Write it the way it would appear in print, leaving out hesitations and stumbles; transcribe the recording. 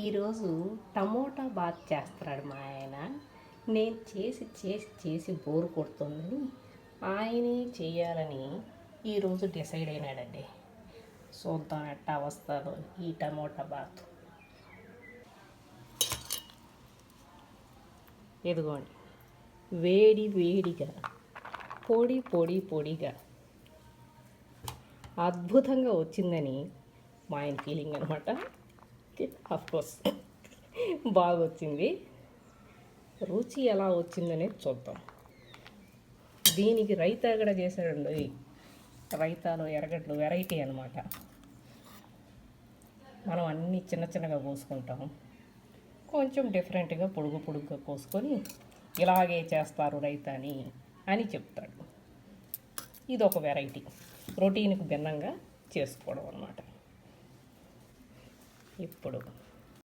ఈరోజు tomato bath చేస్తున్నాడు మా ఆయన. నేను చేసి చేసి చేసి బోరు కొడుతుందని ఆయనే చేయాలని ఈరోజు డిసైడ్ అయినాడండి. చూద్దాం ఎట్టా వస్తుందో ఈ టమోటా బాత్. ఇదిగోండి, వేడి వేడిగా పొడి పొడి పొడిగా అద్భుతంగా వచ్చిందని మా ఆయన ఫీలింగ్ అనమాట. అఫ్కోర్స్ బాగా వచ్చింది. రుచి ఎలా వచ్చిందనేది చూద్దాం. దీనికి రైతా కూడా చేశాడండి. రైతాలో ఎర్రగడ్డలు వెరైటీ అనమాట. మనం అన్నీ చిన్న చిన్నగా కోసుకుంటాం, కొంచెం డిఫరెంట్గా పొడుగు పొడుగుగా కోసుకొని ఇలాగే చేస్తారు రైతాని అని చెప్తాడు. ఇది ఒక వెరైటీ, రొటీన్కి భిన్నంగా చేసుకోవడం అన్నమాట. ఇప్పుడు